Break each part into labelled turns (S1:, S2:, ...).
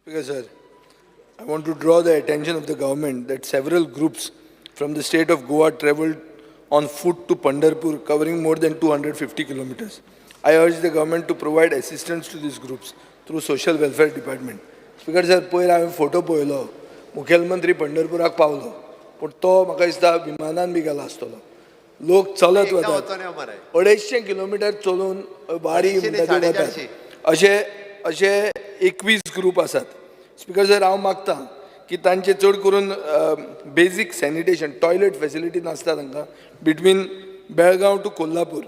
S1: Speaker sir, I want to draw the attention of the government that several groups from the state of Goa travelled on foot to Pandharpur, covering more than 250 kilometers. I urge the government to provide assistance to these groups through social welfare department. Speaker sir, पयर हांवें photo पळयलो, मुखेलमंत्री पंढरपुराक पावलो, पण तो म्हाका दिसता विमानान बी गेला आसतलो. लोक चलत वतात, 250 किलोमीटर चलून वाडी वतात. अशे 21 ग्रुप आसात. स्पीकर सर, हांव मागतां की तांचे चड करून बेजीक सॅनिटेशन टॉयलेट फॅसिलिटी नासता तांकां between Belgaum to Kolhapur.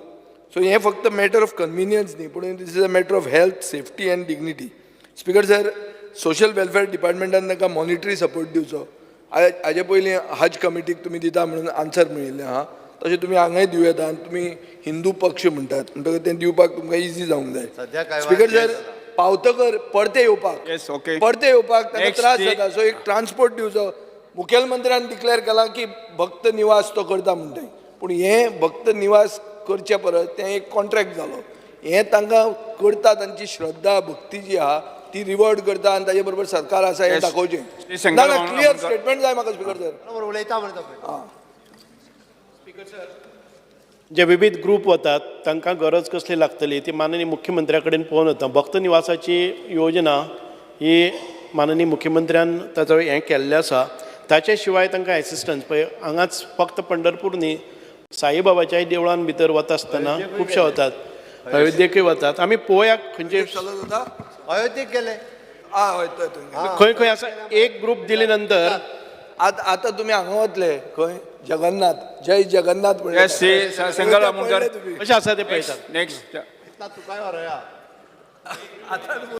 S1: So हें फक्त मॅटर ऑफ कन्विनियन्स न्ही, पूण this is a matter of health, safety and dignity. Speaker sir, social welfare डिपार्टमेंटान तांकां मॉनिटरी सपोर्ट दिवचो. हाजे पयलीं हज कमिटीक तुमी दिता म्हणून आन्सर मेळिल्लें आहा, तशें तुमी हांगाय दिवं येता आनी तुमी हिंदू पक्ष म्हणटात म्हणटकच तें दिवपाक तुमकां इजी जावंक जाय. स्पीकर सर, पावतकर परते येवपाक ताका त्रास जाता, सो एक ट्रान्सपोर्ट दिवचो. मुखेलमंत्र्यान डिक्लेअर केलां की भक्त निवास तो करता म्हणटा, पूण हें भक्त निवास करचे परस तें एक कॉन्ट्रॅक्ट जालो. हें तांकां करता, तांची श्रद्धा भक्ती जी आहा ती रिवॉर्ड करता आनी ताजे बरोबर सरकार आसा हें दाखोवचें. क्लियर स्टेटमेंट जाय म्हाका स्पीकर सर.
S2: उलयता म्हणटा
S3: जे विविध ग्रुप वतात तांकां गरज कसली लागतली ती माननीय मुख्यमंत्र्या कडेन पळोवन वता. भक्त निवासाची योजना ही माननीय मुख्यमंत्र्यान ताचो हें केल्लें आसा. ताचे शिवाय तांकां एसिस्टन्स पळय हांगाच फक्त पंढरपूर न्ही, साईबाबाच्याय देवळान भितर वता आसतना खुबशे वतात, अयोध्येकूय वतात. आमी पळोवया खंयचे
S2: अयोध्येक गेले.
S3: खंय खंय आसा. एक ग्रुप दिले नंतर
S1: आतां तुमी हांगा वतले खंय जगन्नाथ, जय जगन्नाथ
S3: अशें आसा ते पळयतात.
S2: तुका व्हरया.